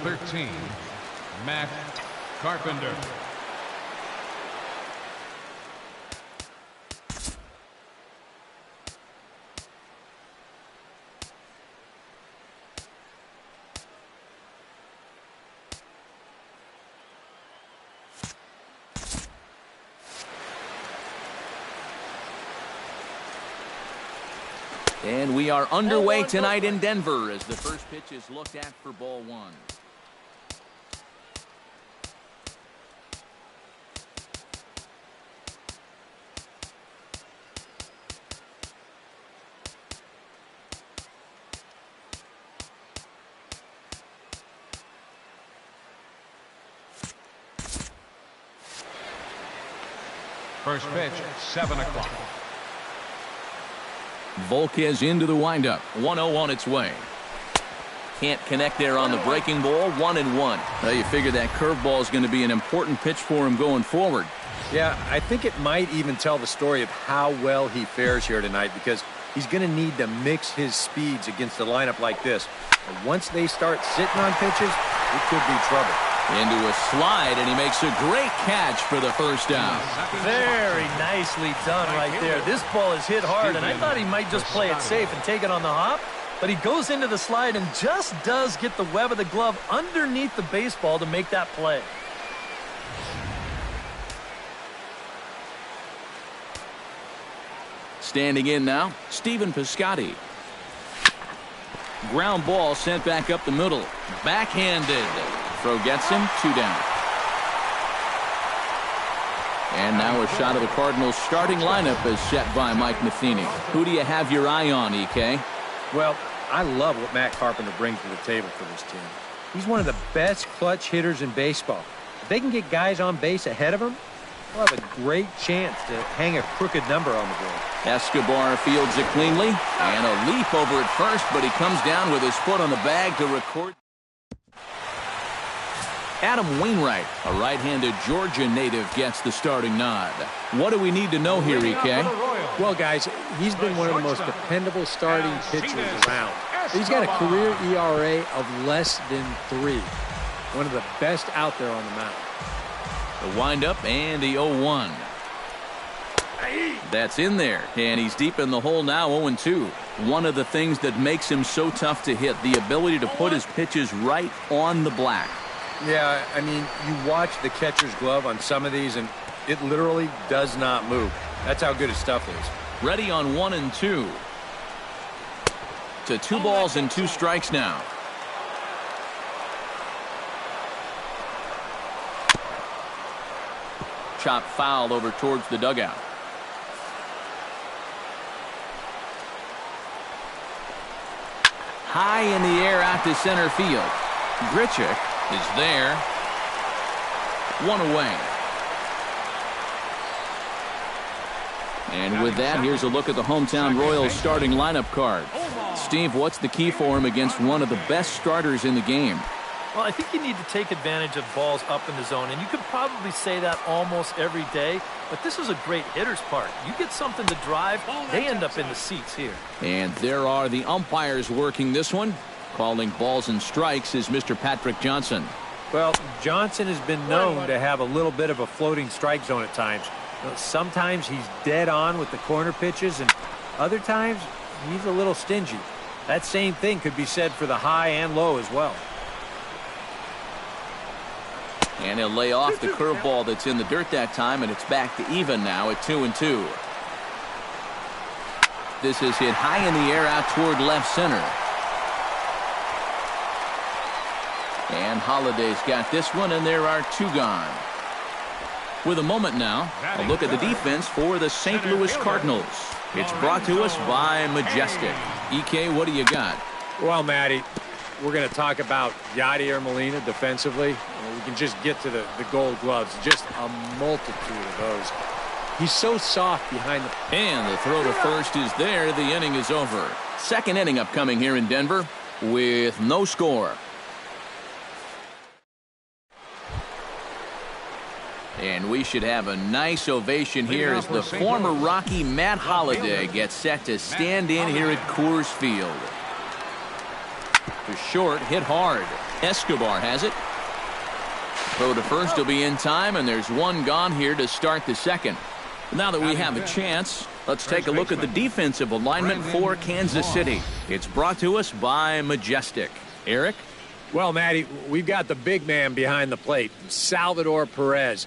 13, Matt Carpenter. And we are underway tonight in Denver as the first pitch is looked at for ball one. First pitch, 7 o'clock. Volquez into the windup. 1-0 on its way. Can't connect there on the breaking ball. 1-1. Well, you figure that curveball is going to be an important pitch for him going forward. Yeah, I think it might even tell the story of how well he fares here tonight, because he's going to need to mix his speeds against a lineup like this. And once they start sitting on pitches, it could be trouble. Into a slide, and he makes a great catch for the first down. Very nicely done right there. This ball is hit hard, and I thought he might just play it safe and take it on the hop, but he goes into the slide and just does get the web of the glove underneath the baseball to make that play. Standing in now, Stephen Piscotty. Ground ball sent back up the middle. Backhanded. Throw gets him, 2 down. And now a shot of the Cardinals' starting lineup is set by Mike Matheny. Who do you have your eye on, EK? Well, I love what Matt Carpenter brings to the table for this team. He's one of the best clutch hitters in baseball. If they can get guys on base ahead of him, they'll have a great chance to hang a crooked number on the board. Escobar fields it cleanly, and a leap over at first, but he comes down with his foot on the bag to record. Adam Wainwright, a right-handed Georgia native, gets the starting nod. What do we need to know here, EK? Well, guys, he's been one of the most dependable starting pitchers around. He's got a career ERA of less than 3. One of the best out there on the mound. The windup and the 0-1. That's in there, and he's deep in the hole now, 0-2. One of the things that makes him so tough to hit, the ability to put his pitches right on the black. Yeah, I mean, you watch the catcher's glove on some of these, and it literally does not move. That's how good his stuff is. Ready on 1 and 2. To 2 balls and 2 strikes now. Chop foul over towards the dugout. High in the air out to center field. Grichuk is there. 1 away. And with that, here's a look at the hometown Royals starting lineup card. Steve, what's the key for him against one of the best starters in the game? Well, I think you need to take advantage of balls up in the zone, and you could probably say that almost every day, but this is a great hitter's part. You get something to drive, they end up in the seats here. And there are the umpires working this one. Calling balls and strikes is Mr. Patrick Johnson. Well, Johnson has been known to have a little bit of a floating strike zone at times. Sometimes he's dead on with the corner pitches, and other times he's a little stingy. That same thing could be said for the high and low as well. And he'll lay off the curveball that's in the dirt that time, and it's back to even now at 2 and 2. This is hit high in the air out toward left center. And Holliday's got this one, and there are 2 gone. With a moment now, a look at the defense for the St. Louis Cardinals. It's brought to us by Majestic. EK, what do you got? Well, Matty, we're going to talk about Yadier Molina defensively. We can just get to the gold gloves. Just a multitude of those. He's so soft behind the... And the throw to first is there. The inning is over. Second inning upcoming here in Denver with no score. And we should have a nice ovation here as the former Rocky Matt Holliday gets set to stand in here at Coors Field. To short, hit hard. Escobar has it. Throw to first will be in time, and there's one gone here to start the second. Now that we have a chance, let's take a look at the defensive alignment for Kansas City. It's brought to us by Majestic. Eric? Well, Matty, we've got the big man behind the plate, Salvador Perez.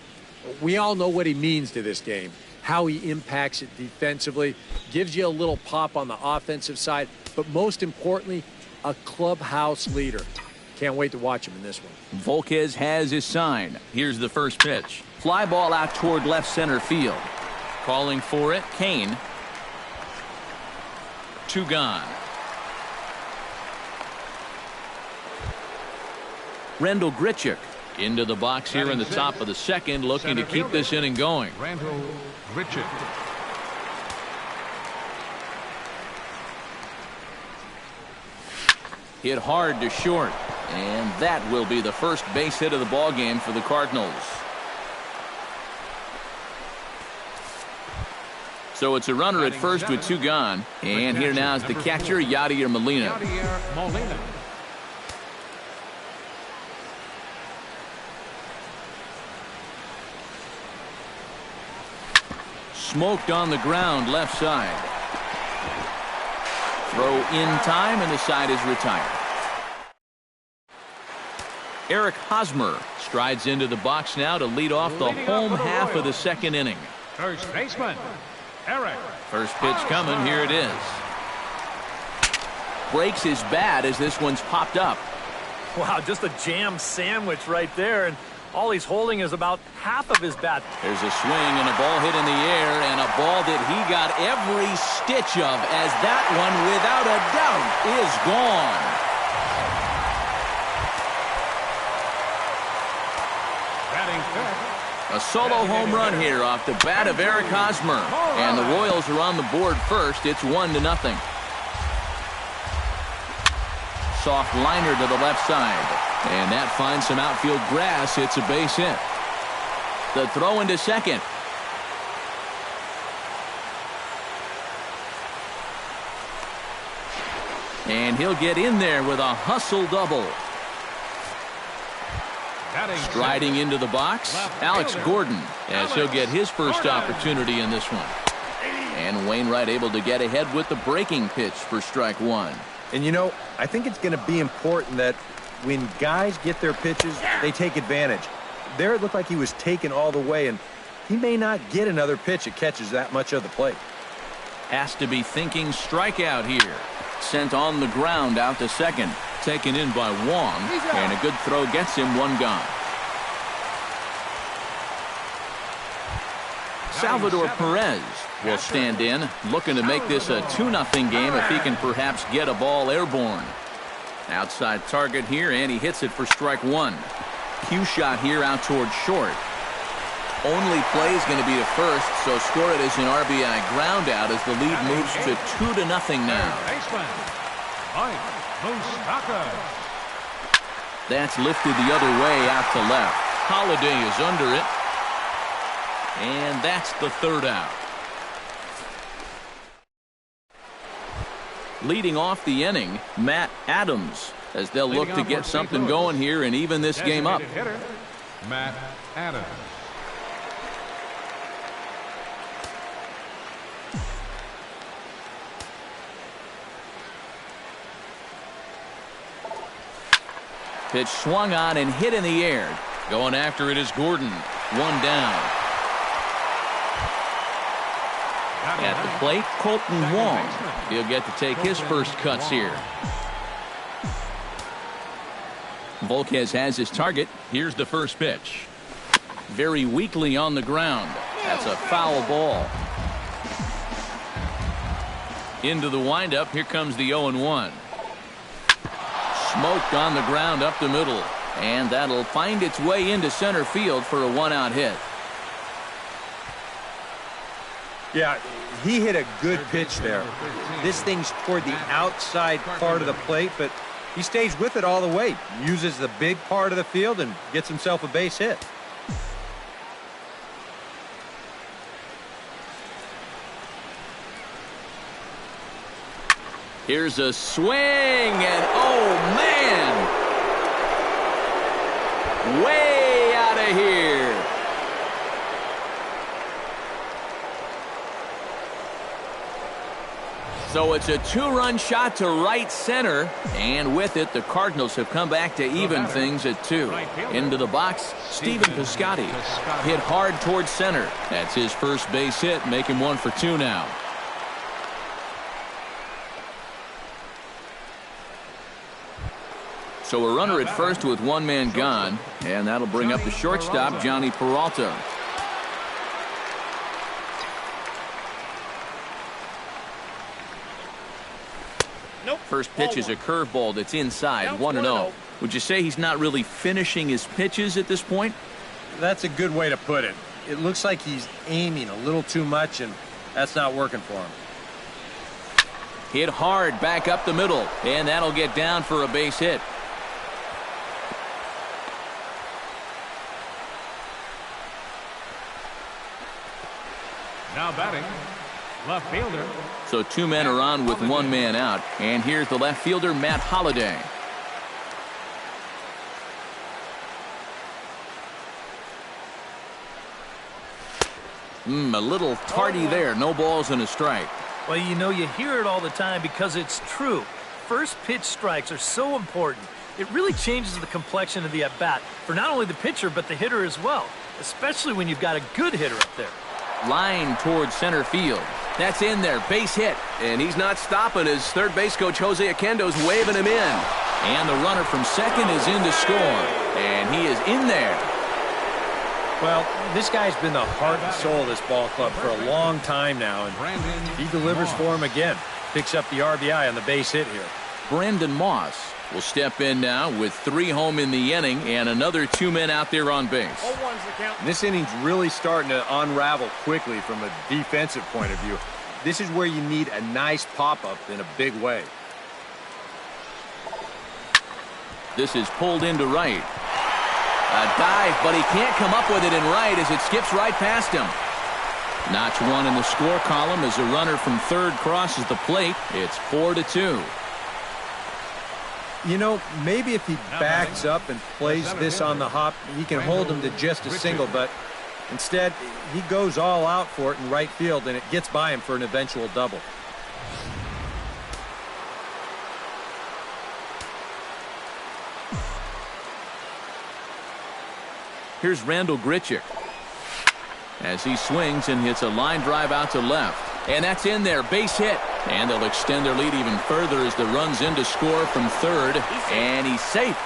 We all know what he means to this game, how he impacts it defensively, gives you a little pop on the offensive side, but most importantly, a clubhouse leader. Can't wait to watch him in this one. Volquez has his sign. Here's the first pitch. Fly ball out toward left center field. Calling for it, Kane. 2 gone. Rendell Grichuk into the box here in the top of the second, looking to keep this inning going. Rendell Grichuk. Hit hard to short, and that will be the first base hit of the ball game for the Cardinals. So it's a runner at first with 2 gone, and here now is the catcher, Yadier Molina. Smoked on the ground left side. Throw in time, and the side is retired. Eric Hosmer strides into the box now to lead off the home half of the second inning. First baseman, Eric. First pitch coming. Here it is. Breaks his bat as this one's popped up. Wow, just a jam sandwich right there, and all he's holding is about half of his bat. There's a swing and a ball hit in the air, and a ball that he got every stitch of, as that one, without a doubt, is gone. A solo home run here off the bat of Eric Hosmer. And the Royals are on the board first. It's 1-0. Soft liner to the left side. And that finds some outfield grass. It's a base hit. The throw into second. And he'll get in there with a hustle double. Striding into the box, Alex Gordon, as he'll get his first opportunity in this one. And Wainwright able to get ahead with the breaking pitch for strike 1. And you know, I think it's going to be important that when guys get their pitches, they take advantage. There it looked like he was taken all the way, and he may not get another pitch that catches that much of the plate. Has to be thinking strikeout here. Sent on the ground out to second. Taken in by Wong, and a good throw gets him 1 gone. Salvador Perez will stand in, looking to make this a 2-0 game if he can perhaps get a ball airborne. Outside target here, and he hits it for strike 1. Cue shot here out towards short. Only play is going to be to first, so score it as an RBI ground out as the lead moves to 2-0 now. That's lifted the other way out to left. Holiday is under it. And that's the 3rd out. Leading off the inning, Matt Adams, as they'll look to get something going here and even this game up. Matt Adams. Pitch swung on and hit in the air. Going after it is Gordon. 1 down. At the plate, Colton Wong. He'll get to take his first cuts here. Volquez has his target. Here's the first pitch. Very weakly on the ground. That's a foul ball. Into the windup. Here comes the 0-1. Smoked on the ground up the middle. And that'll find its way into center field for a 1-out hit. Yeah, he hit a good pitch there. This thing's toward the outside part of the plate, but he stays with it all the way. Uses the big part of the field and gets himself a base hit. Here's a swing, and oh man! way out of here. So it's a 2-run shot to right center, and with it, the Cardinals have come back to even things at 2. Into the box, Stephen Piscotty hit hard towards center. That's his first base hit, making 1 for 2 now. So a runner at first with 1 man gone, and that'll bring up the shortstop, Johnny Peralta. First pitch is a curveball that's inside, 1-0. Would you say he's not really finishing his pitches at this point? That's a good way to put it. It looks like he's aiming a little too much, and that's not working for him. Hit hard back up the middle, and that'll get down for a base hit. Now batting, left fielder. So 2 men are on with 1 man out. And here's the left fielder, Matt Holliday. A little tardy there. No balls and a strike. Well, you know, you hear it all the time because it's true. First pitch strikes are so important. It really changes the complexion of the at-bat for not only the pitcher but the hitter as well, especially when you've got a good hitter up there. Line towards center field. That's in there. Base hit. And he's not stopping as third base coach Jose Oquendo's waving him in. And the runner from second is in to score. And he is in there. Well, this guy's been the heart and soul of this ball club for a long time now, and he delivers for him again. Picks up the RBI on the base hit here. Brandon Moss will step in now with 3 home in the inning and another 2 men out there on base. This inning's really starting to unravel quickly from a defensive point of view. This is where you need a nice pop-up in a big way. This is pulled into right. A dive, but he can't come up with it in right as it skips right past him. Notch 1 in the score column as a runner from third crosses the plate. It's 4-2. You know, maybe if he backs up and plays this on the hop, he can hold him to just a single, but instead, he goes all out for it in right field, and it gets by him for an eventual double. Here's Randall Grichuk as he swings and hits a line drive out to left. And that's in there, base hit. And they'll extend their lead even further as the run's in to score from third. And he's safe.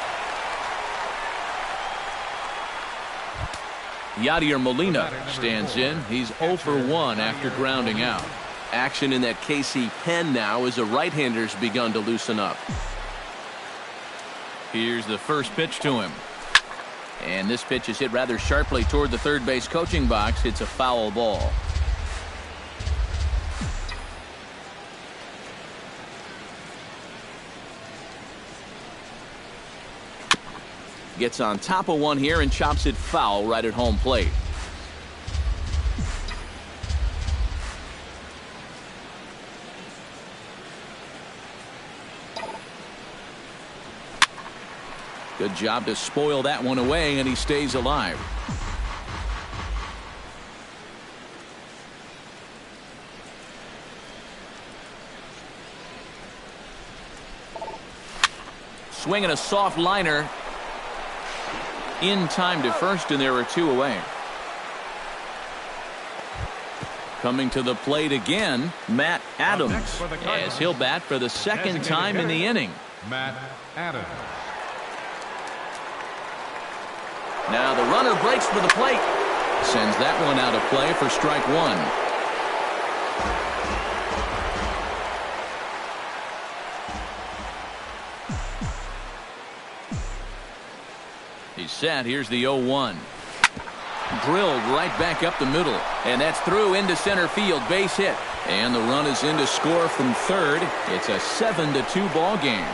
Yadier Molina stands in. He's 0 for 1 after grounding out. Action in that KC pen now as the right-hander's begun to loosen up. Here's the first pitch to him. And this pitch is hit rather sharply toward the third base coaching box. It's a foul ball. Gets on top of one here and chops it foul right at home plate. Good job to spoil that one away, and he stays alive. Swinging a soft liner. In time to first, and there are 2 away. Coming to the plate again, Matt Adams, as he'll bat for the second time in the inning. Matt Adams. Now the runner breaks for the plate. Sends that one out of play for strike 1. He's set. Here's the 0-1. Drilled right back up the middle. And that's through into center field. Base hit. And the run is in to score from third. It's a 7-2 ball game.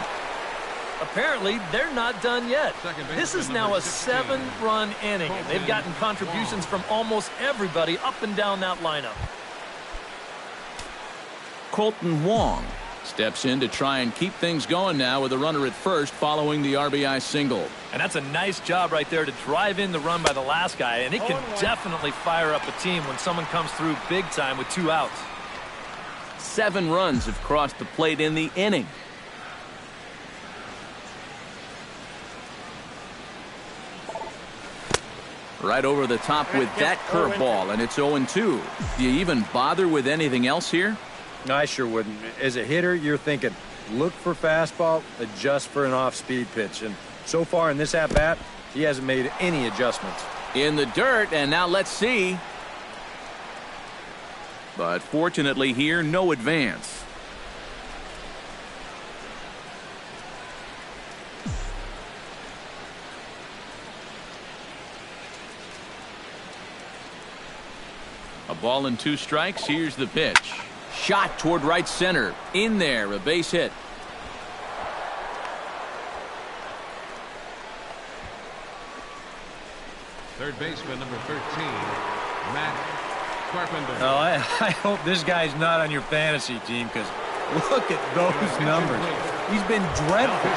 Apparently, they're not done yet. This is now a 7-run inning, and they've gotten contributions from almost everybody up and down that lineup. Colton Wong Steps in to try and keep things going now with a runner at first following the RBI single. And that's a nice job right there to drive in the run by the last guy, and it can definitely fire up a team when someone comes through big time with 2 outs. 7 runs have crossed the plate in the inning. Right over the top with that curveball, and it's 0-2. Do you even bother with anything else here? No, I sure wouldn't. As a hitter, you're thinking, look for fastball, adjust for an off-speed pitch. And so far in this at-bat, he hasn't made any adjustments. In the dirt, and now let's see. But fortunately here, no advance. A ball and 2 strikes. Here's the pitch. Shot toward right center. In there, a base hit. Third baseman, number 13, Matt Carpenter. Oh, I hope this guy's not on your fantasy team, because look at those numbers. He's been dreadful.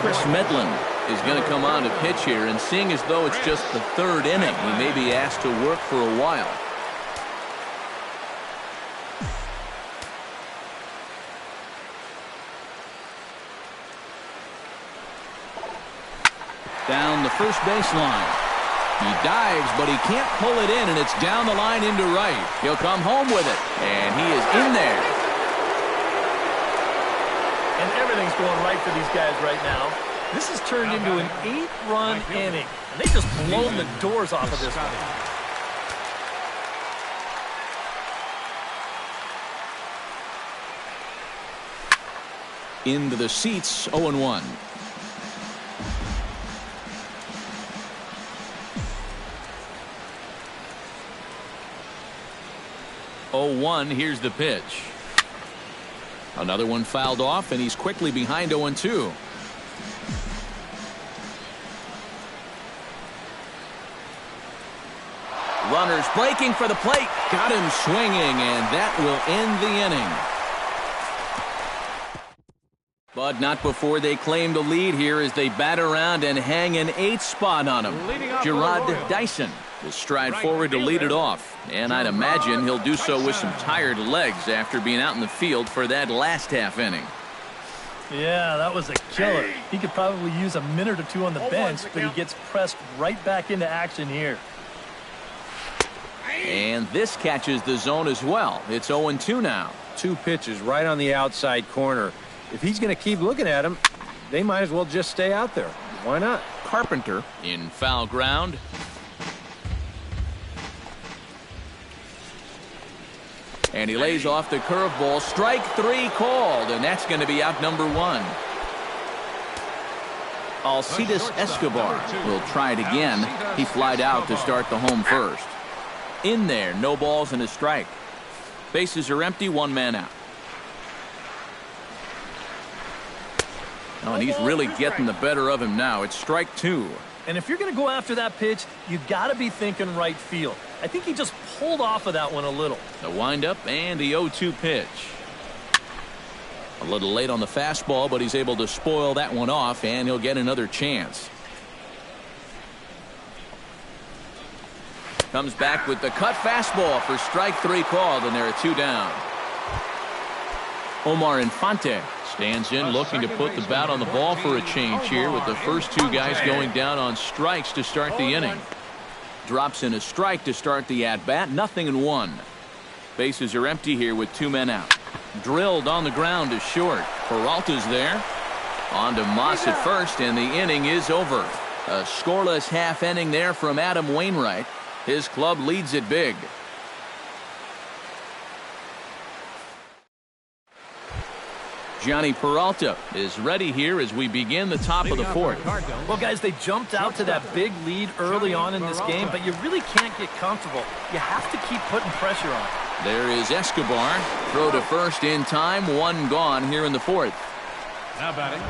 Chris Medlin is going to come on to pitch here, and seeing as though it's just the 3rd inning, he may be asked to work for a while. Down the first baseline. He dives, but he can't pull it in, and it's down the line into right. He'll come home with it, and he is in there. And everything's going right for these guys right now. This has turned into an 8-run inning, and they just blown the doors off of this one. Into the seats, 0-1. 0-1, here's the pitch. Another one fouled off, and he's quickly behind 0-2. Runners breaking for the plate. Got him swinging, and that will end the inning. But not before they claim the lead here as they bat around and hang an 8th spot on him. Gerard Dyson will stride forward to lead it off. And I'd imagine he'll do so with some tired legs after being out in the field for that last half inning. Yeah, that was a killer. He could probably use a minute or 2 on the bench, but he gets pressed right back into action here. And this catches the zone as well. It's 0-2 now. 2 pitches right on the outside corner. If he's going to keep looking at him, they might as well just stay out there. Why not? Carpenter in foul ground. And he lays off the curveball. Strike 3 called, and that's going to be out number 1. Alcides Escobar will try it again. He flied out to start the home first. In there, no balls and a strike. Bases are empty, 1 man out. Oh, and he's really getting the better of him now. It's strike 2. And if you're going to go after that pitch, you got to be thinking right field. I think he just pulled off of that one a little. The windup and the 0-2 pitch. A little late on the fastball, but he's able to spoil that one off, and he'll get another chance. Comes back with the cut fastball for strike 3 called, and there are 2 down. Omar Infante stands in looking to put the bat on the ball for a change here with the first 2 guys going down on strikes to start the inning. Drops in a strike to start the at-bat. 0-1. Bases are empty here with 2 men out. Drilled on the ground to short. Peralta's there. On to Moss at first, and the inning is over. A scoreless half inning there from Adam Wainwright. His club leads it big. Johnny Peralta is ready here as we begin the top of the 4th. Well, guys, they jumped out to that big lead early on in this game, but you really can't get comfortable. You have to keep putting pressure on. There is Escobar. Throw to first in time. 1 gone here in the 4th. Now batting,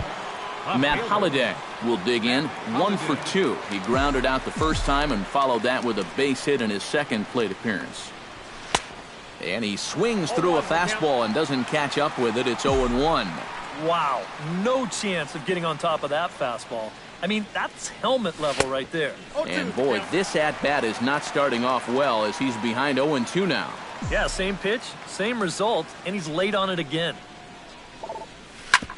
Matt Holliday will dig in. 1 for 2. He grounded out the first time and followed that with a base hit in his second plate appearance. And he swings through a fastball and doesn't catch up with it. It's 0-1. Wow, no chance of getting on top of that fastball. I mean, that's helmet level right there. And boy, this at-bat is not starting off well as he's behind 0-2 now. Yeah, same pitch, same result, and he's late on it again.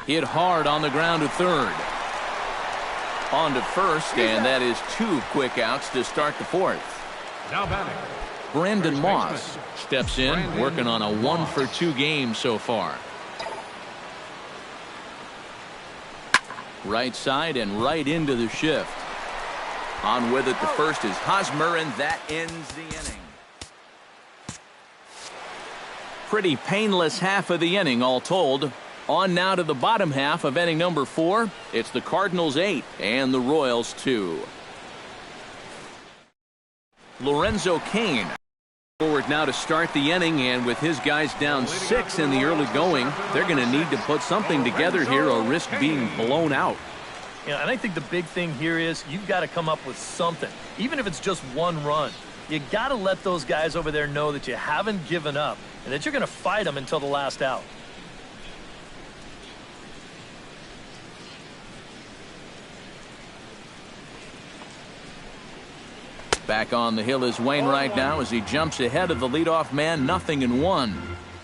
Hit hard on the ground to third. On to first, and that is 2 quick outs to start the fourth. Now batting. Brandon Moss steps in, working on a 1-for-2 game so far. Right side and right into the shift. On with it, the first is Hosmer, and that ends the inning. Pretty painless half of the inning, all told. On now to the bottom half of inning number 4. It's the Cardinals 8 and the Royals 2. Lorenzo Cain forward now to start the inning, and with his guys down 6 in the early going, they're going to need to put something together here or risk being blown out. Yeah, and I think the big thing here is you've got to come up with something, even if it's just 1 run. You got to let those guys over there know that you haven't given up and that you're going to fight them until the last out. Back on the hill is Wainwright now as he jumps ahead of the leadoff man, 0-1.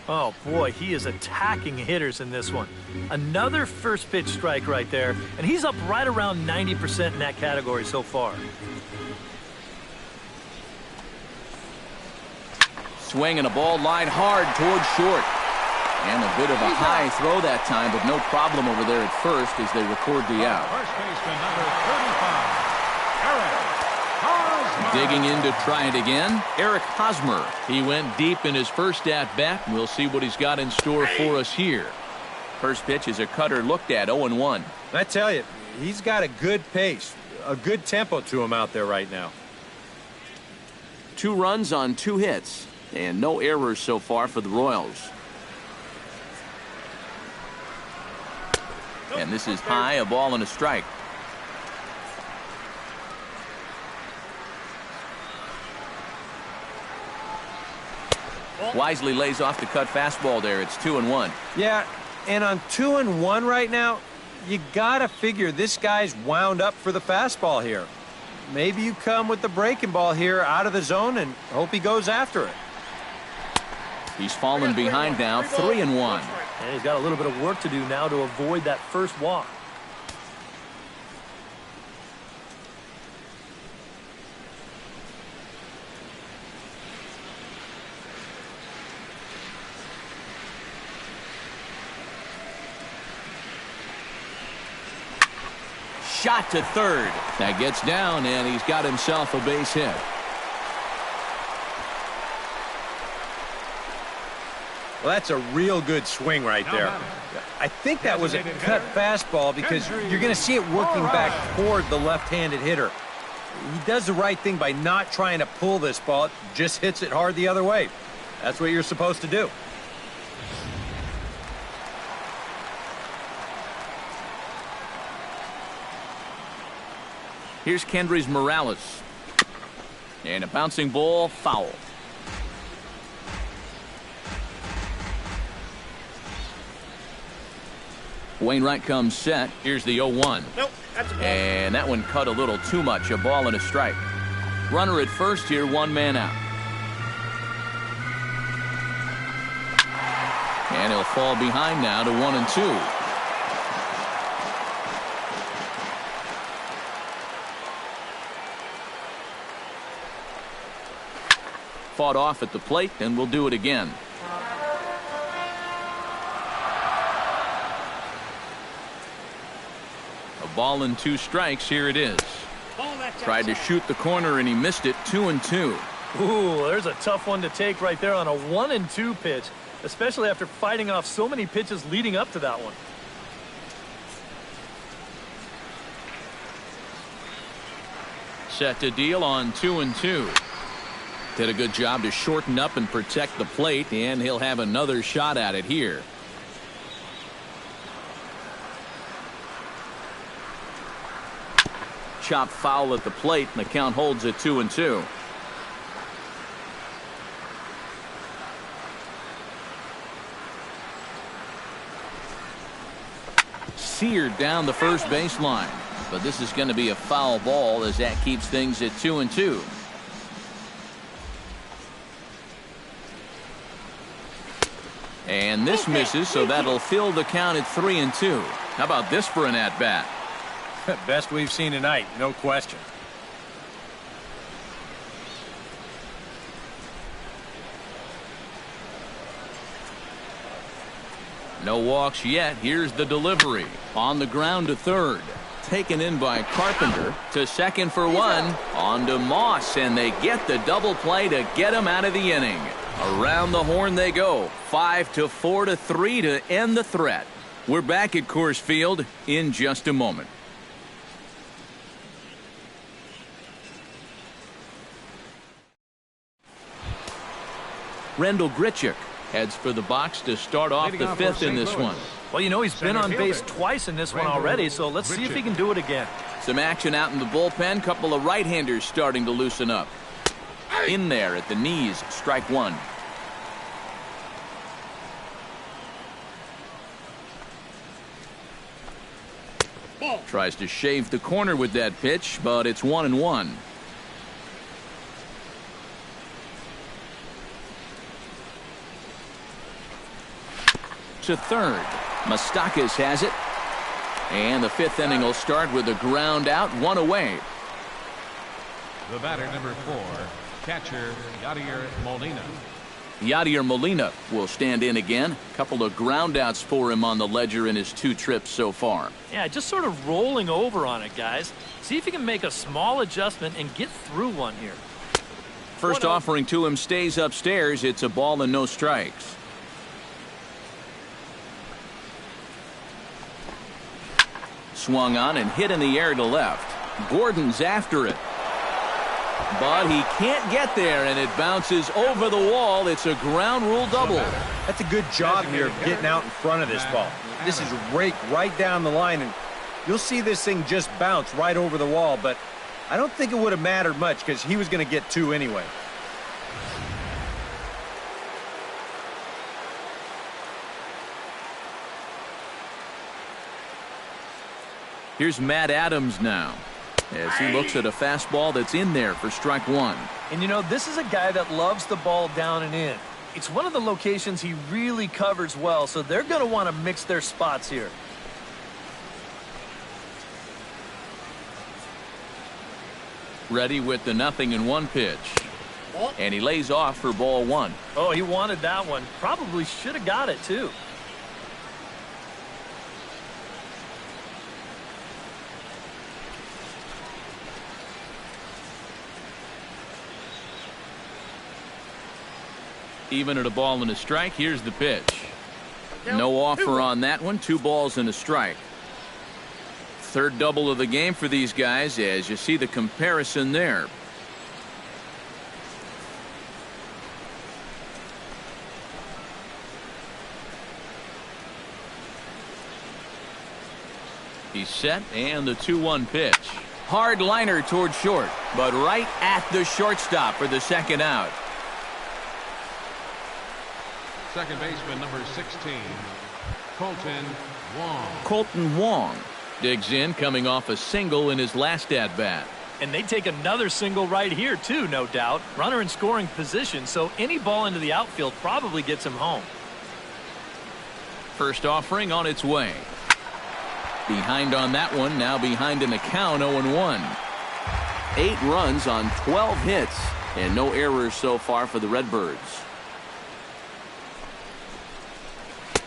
Oh, boy, he is attacking hitters in this one. Another first pitch strike right there, and he's up right around 90% in that category so far. Swing and a ball lined hard towards short. And a bit of a high throw that time, but no problem over there at first as they record the out. First baseman number 35, Eric. Digging in to try it again, Eric Hosmer. He went deep in his first at-bat. We'll see what he's got in store for us here. First pitch is a cutter looked at, 0-1. I tell you, he's got a good pace, a good tempo to him out there right now. 2 runs on 2 hits, and no errors so far for the Royals. And this is high, a ball and a strike. Wisely lays off the cut fastball there. It's 2-1. Yeah, and on 2-1 right now, you got to figure this guy's wound up for the fastball here. Maybe you come with the breaking ball here out of the zone and hope he goes after it. He's fallen behind now, 3-1. And he's got a little bit of work to do now to avoid that first walk. Shot to third. That gets down, and he's got himself a base hit. Well, that's a real good swing right there. I think that was a cut fastball because you're going to see it working back toward the left-handed hitter. He does the right thing by not trying to pull this ball. It just hits it hard the other way. That's what you're supposed to do. Here's Kendrys Morales. And a bouncing ball, foul. Wainwright comes set. Here's the 0-1. Nope, that's a ball. And that one cut a little too much. A ball and a strike. Runner at first here, 1 man out. And he'll fall behind now to 1-2. Fought off at the plate, and we'll do it again. A ball and 2 strikes. Here it is. Tried to shoot the corner, and he missed it. 2-2. Ooh, there's a tough one to take right there on a 1-2 pitch, especially after fighting off so many pitches leading up to that one. Set to deal on 2-2. Did a good job to shorten up and protect the plate, and he'll have another shot at it here. Chop foul at the plate, and the count holds at 2-2. seared down the first baseline. But this is going to be a foul ball as that keeps things at 2-2. And this misses, so that'll fill the count at 3-2. How about this for an at-bat? Best we've seen tonight, no question. No walks yet. Here's the delivery. On the ground to third. Taken in by Carpenter. To second for one. On to Moss, and they get the double play to get him out of the inning. Around the horn they go. 5-4 to 3 to end the threat. We're back at Coors Field in just a moment. Rendell Grichuk heads for the box to start off the fifth in this one. Well, you know, he's been on base twice in this one already, so let's see if he can do it again. Some action out in the bullpen. Couple of right-handers starting to loosen up. In there at the knees, strike one. Tries to shave the corner with that pitch, but it's 1-1. To third. Moustakas has it. And the fifth inning will start with a ground out, one away. The batter, number 4, catcher Yadier Molina. Yadier Molina will stand in again. Couple of ground outs for him on the ledger in his 2 trips so far. Yeah, just sort of rolling over on it, guys. See if he can make a small adjustment and get through one here. First offering to him stays upstairs. It's a ball and no strikes. Swung on and hit in the air to left. Gordon's after it. But he can't get there, and it bounces over the wall. It's a ground rule double. That's a good job here of getting out in front of this ball. This is raked right down the line, and you'll see this thing just bounce right over the wall, but I don't think it would have mattered much because he was going to get 2 anyway. Here's Matt Adams now as he looks at a fastball that's in there for strike one. And you know, this is a guy that loves the ball down and in. It's one of the locations he really covers well, so they're going to want to mix their spots here. Ready with the 0-1 pitch. And he lays off for ball one. Oh, he wanted that one. Probably should have got it, too. Even at a ball and a strike, here's the pitch. No offer on that one. 2 balls and a strike. Third double of the game for these guys as you see the comparison there. He's set, and the 2-1 pitch. Hard liner toward short, but right at the shortstop for the second out. Second baseman, number 16, Colton Wong. Colton Wong digs in, coming off a single in his last at-bat. And they take another single right here, too, no doubt. Runner in scoring position, so any ball into the outfield probably gets him home. First offering on its way. Behind on that one, now behind in the count, 0-1. 8 runs on 12 hits, and no errors so far for the Redbirds.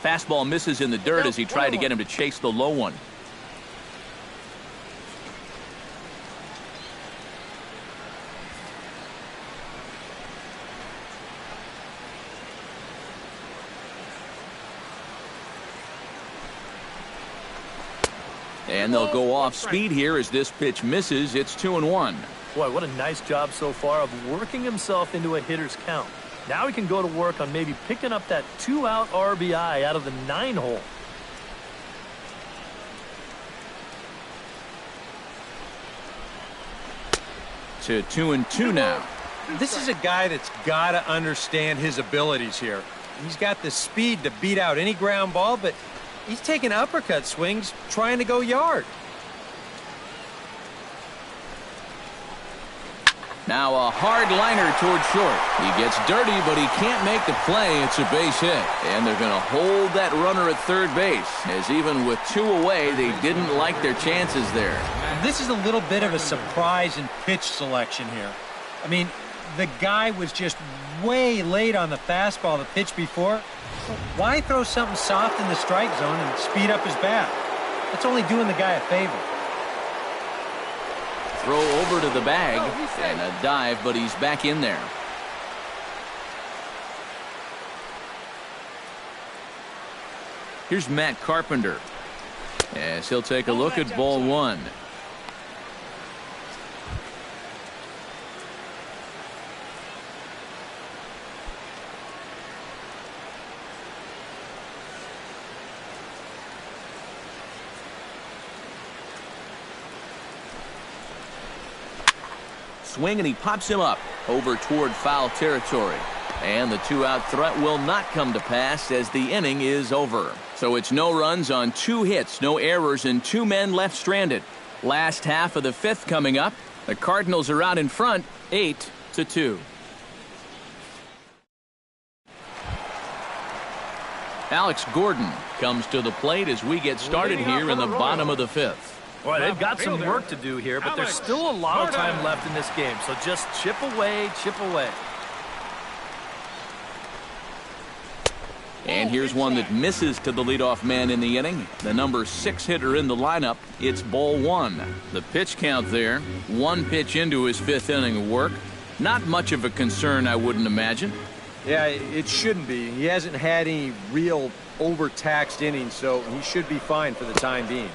Fastball misses in the dirt as he tried to get him to chase the low one. And they'll go off speed here as this pitch misses. It's 2-1. Boy, what a nice job so far of working himself into a hitter's count. Now he can go to work on maybe picking up that 2-out RBI out of the 9-hole. To 2-2 now. This is a guy that's got to understand his abilities here. He's got the speed to beat out any ground ball, but he's taking uppercut swings trying to go yard. Now a hard liner toward short. He gets dirty, but he can't make the play. It's a base hit. And they're going to hold that runner at third base, as even with 2 away, they didn't like their chances there. This is a little bit of a surprise in pitch selection here. I mean, the guy was just way late on the fastball the pitch before. So why throw something soft in the strike zone and speed up his bat? That's only doing the guy a favor. Throw over to the bag and a dive, but he's back in there. Here's Matt Carpenter as he'll take a look at ball 1. Swing, and he pops him up over toward foul territory. And the 2-out threat will not come to pass as the inning is over. So it's no runs on 2 hits, no errors, and 2 men left stranded. Last half of the 5th coming up. The Cardinals are out in front, 8-2. Alex Gordon comes to the plate as we get started here in the bottom of the 5th. Boy, they've got some work to do here, but there's still a lot of time left in this game. So just chip away, chip away. And here's one that misses to the leadoff man in the inning. The number 6 hitter in the lineup. It's ball 1. The pitch count there. 1 pitch into his 5th inning of work. Not much of a concern, I wouldn't imagine. Yeah, it shouldn't be. He hasn't had any real overtaxed innings, so he should be fine for the time being.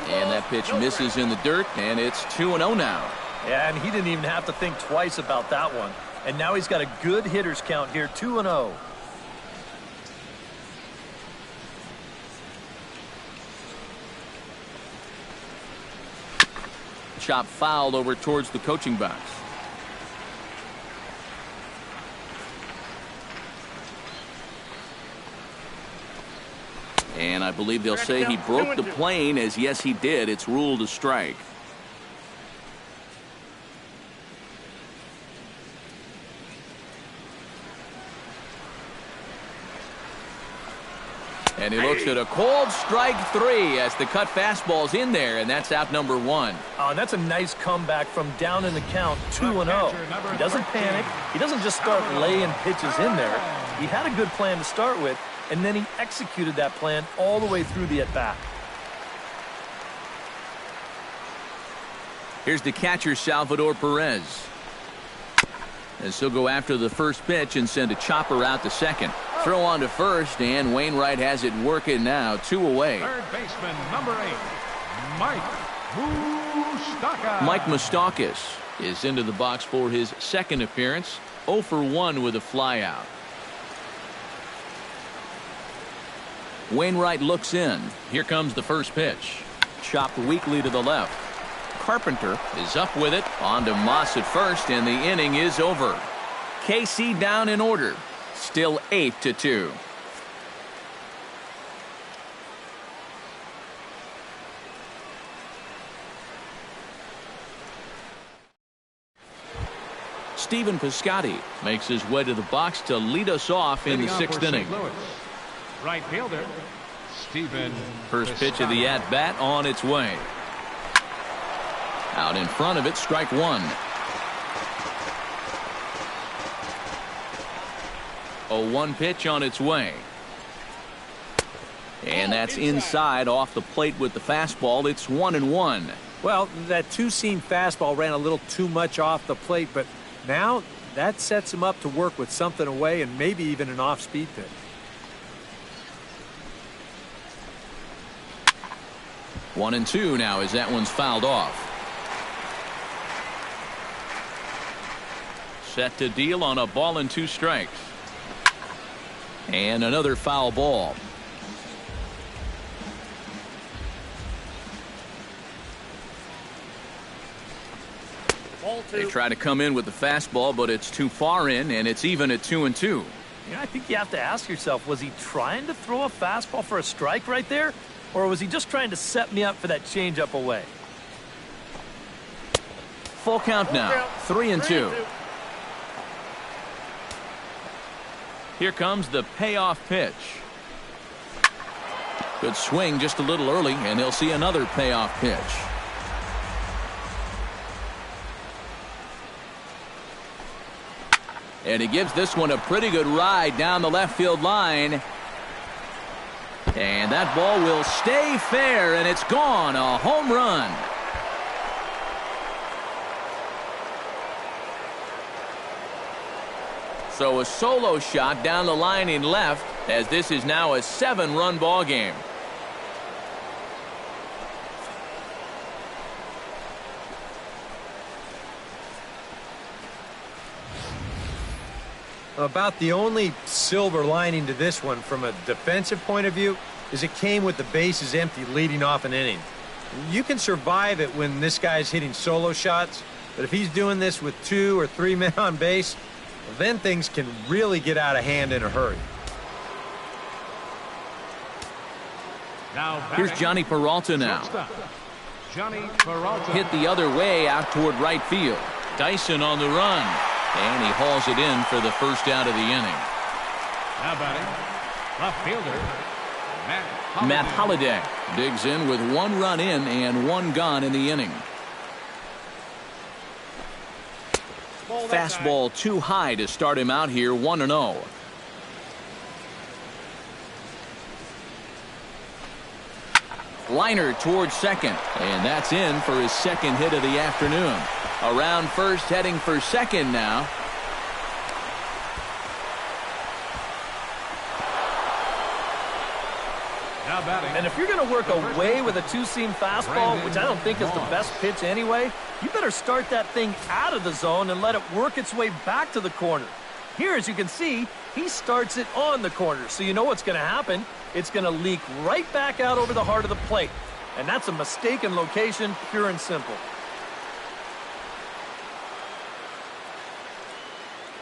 And that pitch misses in the dirt, and it's 2-0 now. Yeah, and he didn't even have to think twice about that one. And now he's got a good hitters count here, 2-0. Chop fouled over towards the coaching box. And I believe they'll say he broke the plane, as yes he did. It's ruled a strike. And he looks at a cold strike 3 as the cut fastball's in there, and that's out number 1. Oh, and that's a nice comeback from down in the count, 2-0. He doesn't panic. He doesn't just start laying pitches in there. He had a good plan to start with, and then he executed that plan all the way through the at-bat. Here's the catcher, Salvador Perez. As he'll go after the first pitch and send a chopper out to second. Throw on to first, and Wainwright has it working now. 2 away. Third baseman, number 8, Mike Moustakas. Mike Moustakas is into the box for his 2nd appearance. 0 for 1 with a flyout. Wainwright looks in. Here comes the first pitch. Chopped weakly to the left. Carpenter is up with it. On to Moss at first, and the inning is over. KC down in order. Still 8-2. Stephen Piscotty makes his way to the box to lead us off in the 6th inning. Right fielder, Stephen. First pitch of the at-bat on its way. Out in front of it, strike 1. 0-1 pitch on its way. And that's inside off the plate with the fastball. It's 1-1. Well, that 2-seam fastball ran a little too much off the plate, but now that sets him up to work with something away and maybe even an off-speed pitch. One and 2 now as that one's fouled off. Set to deal on a ball and 2 strikes. And another foul ball. They try to come in with the fastball, but it's too far in, and it's even at 2-2. You know, I think you have to ask yourself, was he trying to throw a fastball for a strike right there? Or was he just trying to set me up for that changeup away? Full count now, 3-2. Here comes the payoff pitch. Good swing just a little early, and he'll see another payoff pitch. And he gives this one a pretty good ride down the left field line. And that ball will stay fair, and it's gone. A home run. So a solo shot down the line in left, as this is now a 7-run ball game. About the only silver lining to this one from a defensive point of view is it came with the bases empty leading off an inning. You can survive it when this guy's hitting solo shots, but if he's doing this with 2 or 3 men on base, then things can really get out of hand in a hurry. Here's Johnny Peralta now. Johnny Peralta. Hit the other way out toward right field. Dyson on the run. And he hauls it in for the first out of the inning. Now batting, left fielder, Matt Holliday digs in with 1 run in and 1 gone in the inning. Fastball too high to start him out here, 1-0. Liner towards second, and that's in for his second hit of the afternoon. Around first, heading for second now. Now batting. And if you're going to work away with a 2-seam fastball, which I don't think is the best pitch anyway, you better start that thing out of the zone and let it work its way back to the corner. Here, as you can see, he starts it on the corner, so you know what's going to happen. It's going to leak right back out over the heart of the plate. And that's a mistaken location, pure and simple.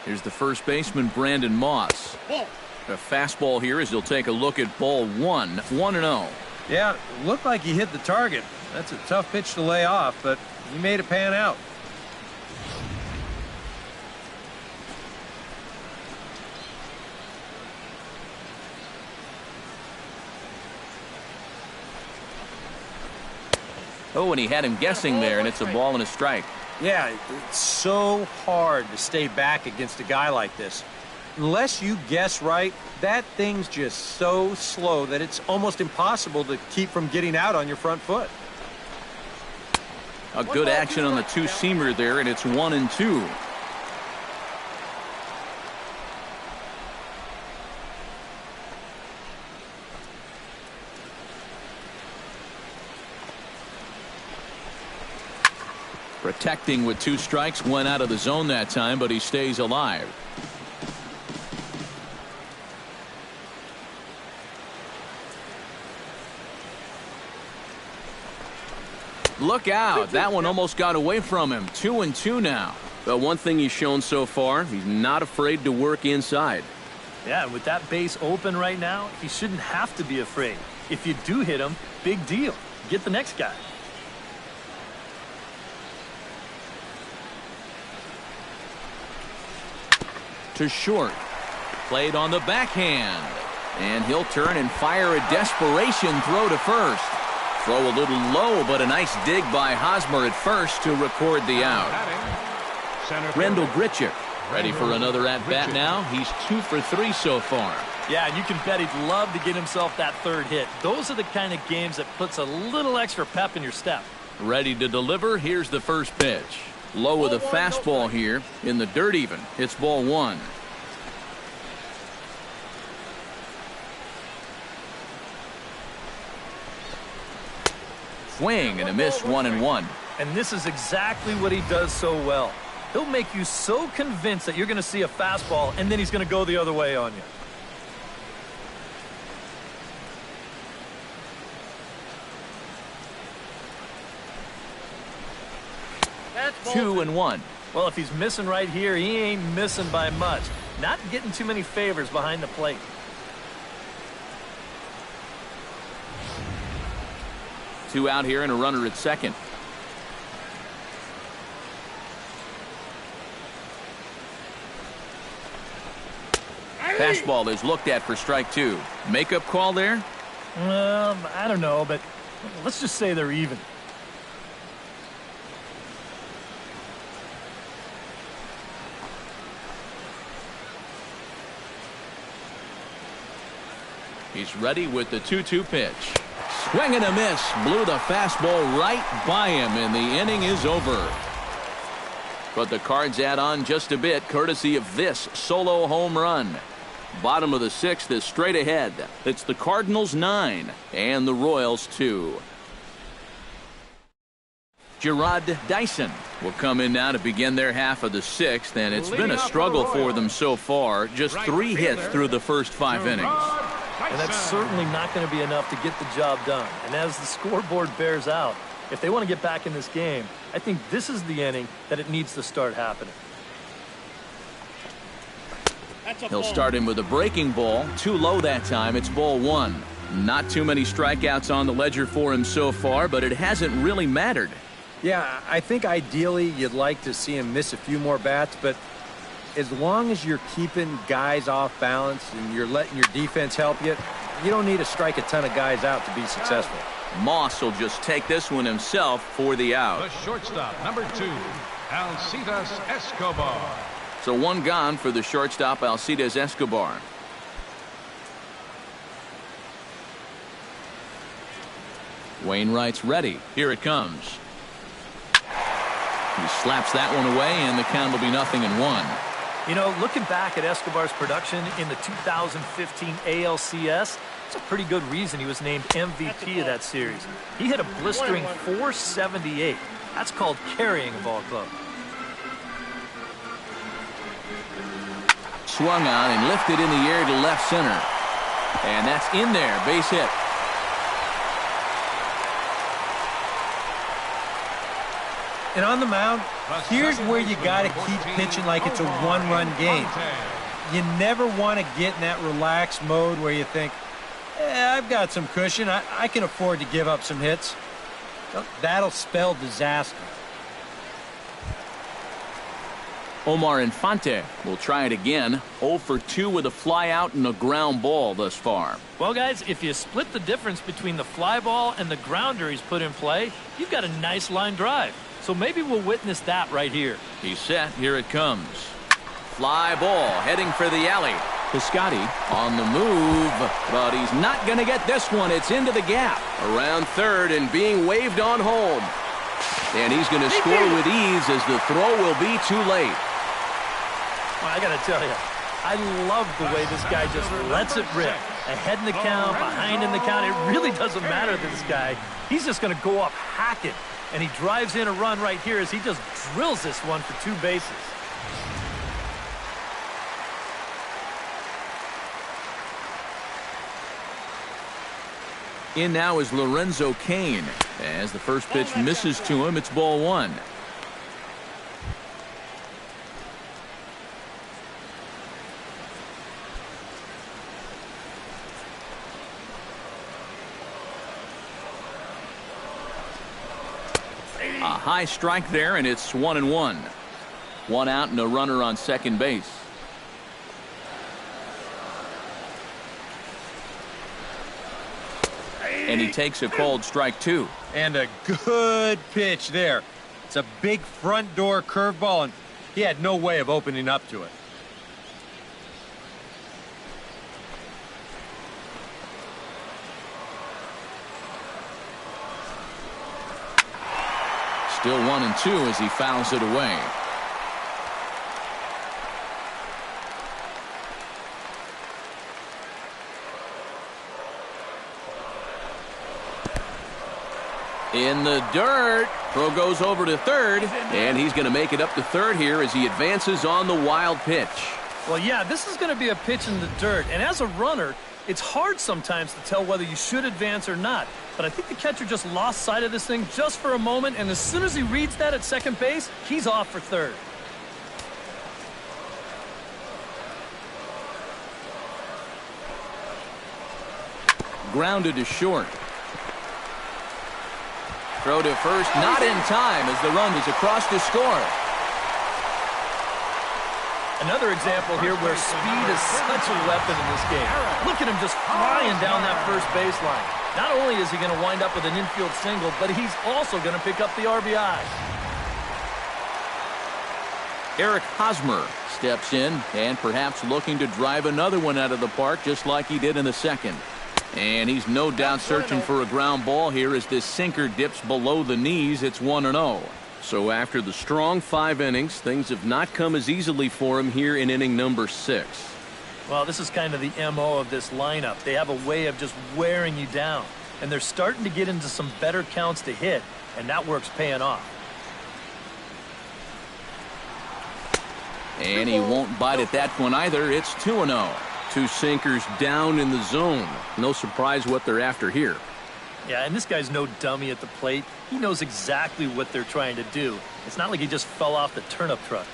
Here's the first baseman, Brandon Moss. A fastball here as he'll take a look at ball 1, 1-0. Yeah, looked like he hit the target. That's a tough pitch to lay off, but he made it pan out. Oh, and he had him guessing there, and it's a ball and a strike. Yeah, it's so hard to stay back against a guy like this. Unless you guess right, that thing's just so slow that it's almost impossible to keep from getting out on your front foot. A good action on the 2-seamer there, and it's 1-2. Protecting with 2 strikes, went out of the zone that time, but he stays alive. Look out. That one almost got away from him. 2-2 now. But one thing he's shown so far, he's not afraid to work inside. Yeah, with that base open right now, he shouldn't have to be afraid. If you do hit him, big deal. Get the next guy. To short. Played on the backhand. And he'll turn and fire a desperation throw to first. Throw a little low, but a nice dig by Hosmer at first to record the out. Rendell Grichuk ready for another at-bat now. He's 2 for 3 so far. Yeah, and you can bet he'd love to get himself that 3rd hit. Those are the kind of games that puts a little extra pep in your step. Ready to deliver. Here's the first pitch. Low with a fastball here. In the dirt even. It's ball 1. Swing and a miss, 1-1. And this is exactly what he does so well. He'll make you so convinced that you're going to see a fastball, and then he's going to go the other way on you. That's 2-1. Well, if he's missing right here, he ain't missing by much. not getting too many favors behind the plate. Two out here and a runner at second. Fastball is looked at for strike two. Makeup call there? I don't know, but let's just say they're even. He's ready with the 2-2 pitch. Swing and a miss. Blew the fastball right by him, and the inning is over. But the Cards add on just a bit, courtesy of this solo home run. Bottom of the sixth is straight ahead. It's the Cardinals 9 and the Royals 2. Gerard Dyson will come in now to begin their half of the sixth, and it's been a struggle for them so far. Just 3 hits through the first 5 innings. And that's certainly not going to be enough to get the job done. And as the scoreboard bears out, if they want to get back in this game, I think this is the inning that it needs to start happening. He'll start him with a breaking ball. Too low that time. It's ball 1. Not too many strikeouts on the ledger for him so far, but it hasn't really mattered. Yeah, I think ideally you'd like to see him miss a few more bats, but as long as you're keeping guys off balance and you're letting your defense help you, you don't need to strike a ton of guys out to be successful. Moss will just take this one himself for the out. The shortstop, number 2, Alcides Escobar. So 1 gone for the shortstop, Alcides Escobar. Wainwright's ready. Here it comes. He slaps that one away, and the count will be 0-1. You know, looking back at Escobar's production in the 2015 ALCS, it's a pretty good reason he was named MVP of that series. He hit a blistering .478. That's called carrying a ball club. Swung on and lifted in the air to left center. And that's in there. Base hit. And on the mound, here's where you got to keep pitching like it's a one-run game. You never want to get in that relaxed mode where you think, I've got some cushion. I can afford to give up some hits. That'll spell disaster. Omar Infante will try it again. 0 for 2 with a fly out and a ground ball thus far. Well, guys, if you split the difference between the fly ball and the grounder he's put in play, you've got a nice line drive. So maybe we'll witness that right here. He's set. Here it comes. Fly ball heading for the alley. Piscotty on the move, but he's not going to get this one. It's into the gap. Around third and being waved on home. And he's going to score with ease as the throw will be too late. Well, I got to tell you, I love the way this guy just lets it rip. Ahead in the count, behind in the count. It really doesn't matter to this guy. He's just going to go up hacking. And he drives in a run right here as he just drills this one for 2 bases. In now is Lorenzo Cain. As the first pitch misses to him, it's ball 1. A high strike there, and it's 1-1. 1 out and a runner on second base. And he takes a called strike 2. And a good pitch there. It's a big front door curveball, and he had no way of opening up to it. Still 1-2 as he fouls it away. In the dirt. Throw goes over to third, and he's going to make it up to third here as he advances on the wild pitch. Well, yeah, this is going to be a pitch in the dirt. And as a runner, it's hard sometimes to tell whether you should advance or not. But I think the catcher just lost sight of this thing just for a moment, and as soon as he reads that at second base, he's off for third. grounded to short. Throw to first, not in time as the run is across to score. Another example here where speed is such a weapon in this game. Look at him just flying down that first baseline. Not only is he going to wind up with an infield single, but he's also going to pick up the RBI. Eric Hosmer steps in and perhaps looking to drive another one out of the park just like he did in the second. And he's no doubt searching for a ground ball here as this sinker dips below the knees. It's 1-0. So after the strong 5 innings, things have not come as easily for him here in inning number 6. Well, this is kind of the MO of this lineup. They have a way of just wearing you down. And they're starting to get into some better counts to hit, and that work's paying off. And he won't bite at that one either. It's 2-0. 2 sinkers down in the zone. No surprise what they're after here. Yeah, and this guy's no dummy at the plate. He knows exactly what they're trying to do. It's not like he just fell off the turnip truck.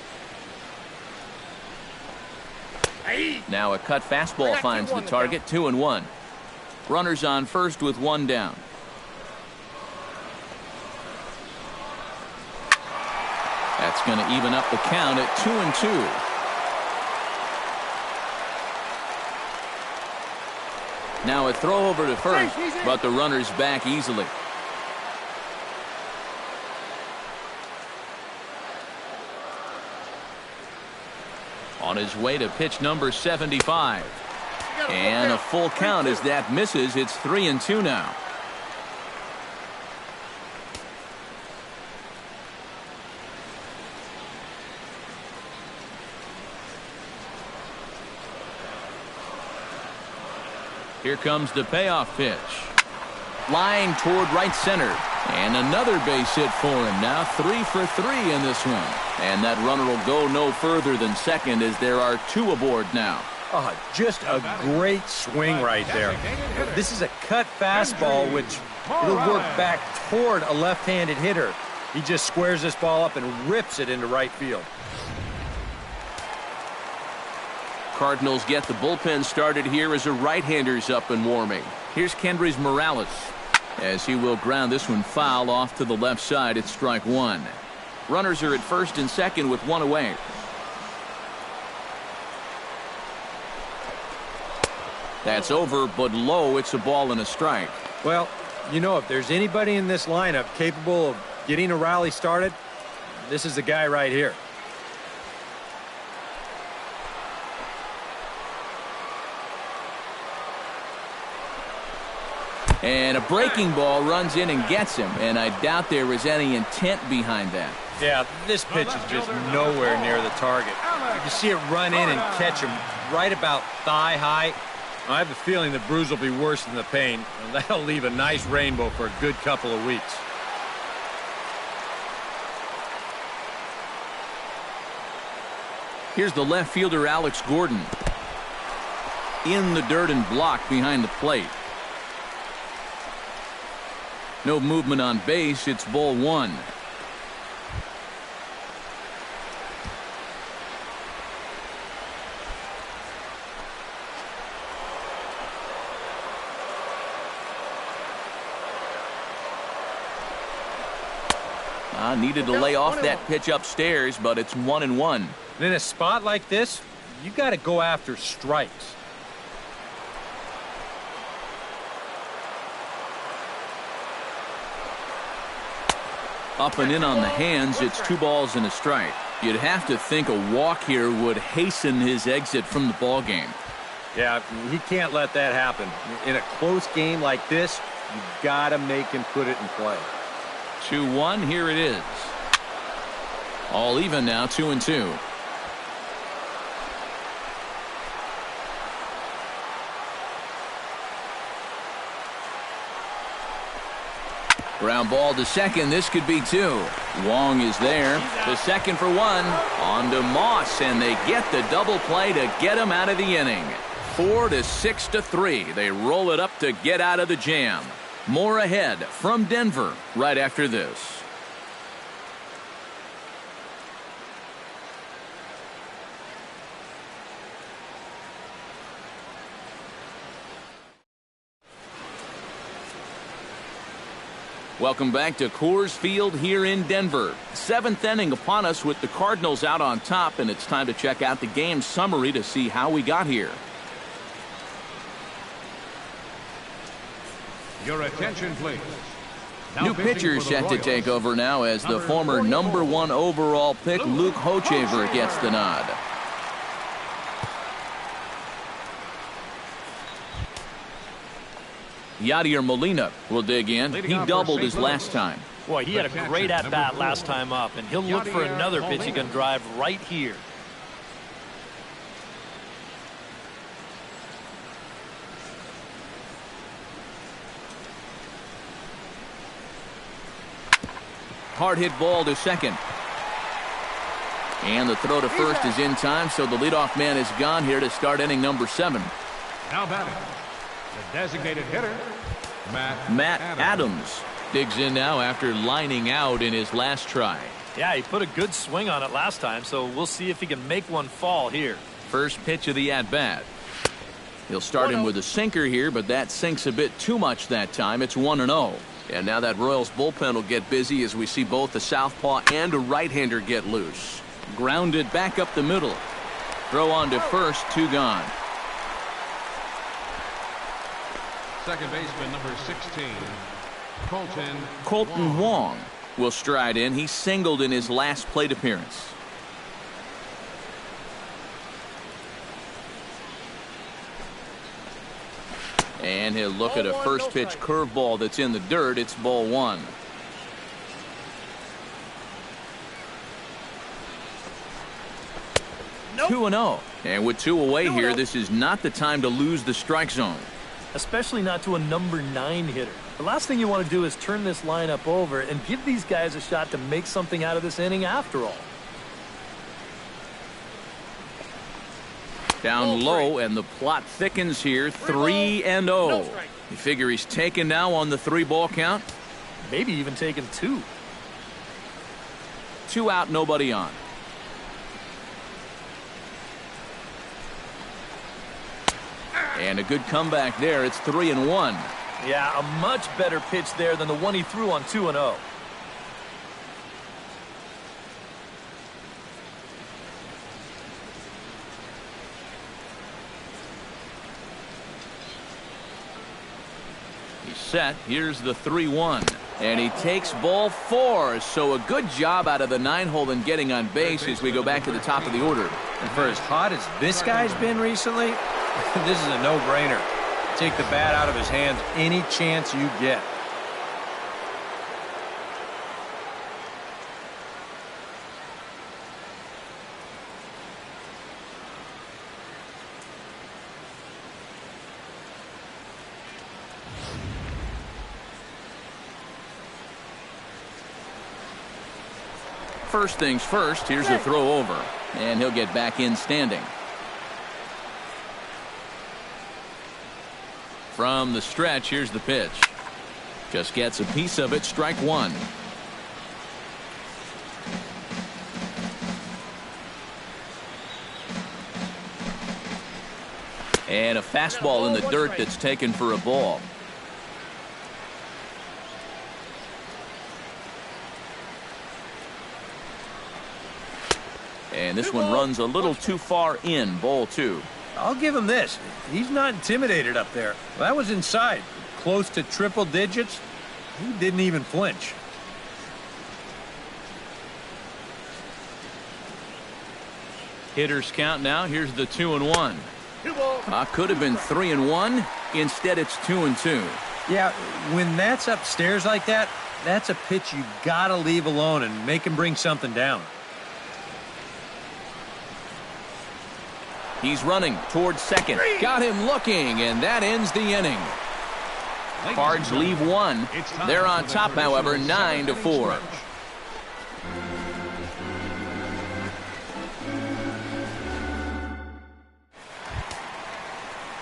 Now a cut fastball finds the target. 2-1. Runners on first with 1 down. That's going to even up the count at 2-2. Now a throw over to first, but the runner's back easily. On his way to pitch number 75. And a full count as that misses. It's 3-2 now. Here comes the payoff pitch. Line toward right center. And another base hit for him. Now 3 for 3 in this one. And that runner will go no further than second as there are 2 aboard now. Oh, just a great swing right there. This is a cut fastball, which it'll work back toward a left-handed hitter. He just squares this ball up and rips it into right field. Cardinals get the bullpen started here as a right-hander's up and warming. Here's Kendrys Morales as he will ground this one foul off to the left side. It's strike 1. Runners are at first and second with 1 away. That's over, but low. It's a ball and a strike. Well, you know, if there's anybody in this lineup capable of getting a rally started, this is the guy right here. And a breaking ball runs in and gets him, and I doubt there was any intent behind that. Yeah, this pitch is just nowhere near the target. You see it run in and catch him right about thigh high. I have a feeling the bruise will be worse than the pain, and that'll leave a nice rainbow for a good couple of weeks. Here's the left fielder, Alex Gordon. In the dirt and blocked behind the plate. No movement on base. It's ball 1. Needed to lay off that pitch upstairs, but it's 1-1. And in a spot like this, you got to go after strikes. Up and in on the hands. It's 2 balls and a strike. You'd have to think a walk here would hasten his exit from the ball game. Yeah, he can't let that happen. In a close game like this, you got to make him put it in play. 2-1. Here it is. All even now. 2-2. Ground ball to second. This could be 2. Wong is there. The second for 1. On to Moss, and they get the double play to get him out of the inning. 4-6-3. They roll it up to get out of the jam. More ahead from Denver right after this. Welcome back to Coors Field here in Denver. 7th inning upon us with the Cardinals out on top, and it's time to check out the game summary to see how we got here. Your attention, please. New pitcher set to take over now as the former #1 overall pick Luke Hochevar gets the nod. Yadier Molina will dig in. He doubled his last time. Boy, he had a great at-bat last time up, and he'll look for another pitch he can drive right here. Hard hit ball to second. And the throw to first is in time, so the leadoff man is gone here to start inning number 7. Now batting, the designated hitter, Matt Adams digs in now after lining out in his last try. Yeah, he put a good swing on it last time, so we'll see if he can make one fall here. First pitch of the at-bat. He'll start him with a sinker here, but that sinks a bit too much that time. It's 1-0. And now that Royals bullpen will get busy as we see both a southpaw and a right-hander get loose. Grounded back up the middle. Throw on to first, 2 gone. second baseman number 16, Colton Wong will stride in. He singled in his last plate appearance. And he'll look at a first pitch curveball that's in the dirt. It's ball 1. Nope. 2-0. And with 2 away here, this is not the time to lose the strike zone. Especially not to a number 9 hitter. The last thing you want to do is turn this lineup over and give these guys a shot to make something out of this inning after all. Down low, and the plot thickens here. 3-0. You figure he's taken now on the 3-ball count? Maybe even taken 2. 2 out, nobody on. And a good comeback there. It's 3-1. Yeah, a much better pitch there than the one he threw on 2-0. He's set. Here's the 3-1. And he takes ball 4. So a good job out of the 9-hole in getting on base as we go back to the top of the order. And for as hot as this guy's been recently, this is a no-brainer. Take the bat out of his hands any chance you get. First things first, here's a throw over. And he'll get back in standing. From the stretch, here's the pitch. Just gets a piece of it, strike 1. And a fastball in the dirt that's taken for a ball. And this one runs a little too far in, ball 2. I'll give him this. He's not intimidated up there. Well, that was inside. Close to triple digits. He didn't even flinch. Hitters count now. Here's the 2-1. Could have been 3-1. Instead, it's 2-2. Yeah, when that's upstairs like that, that's a pitch you got to leave alone and make him bring something down. He's running towards second. Got him looking, and that ends the inning. Cards leave 1. They're on top, however, 9-4.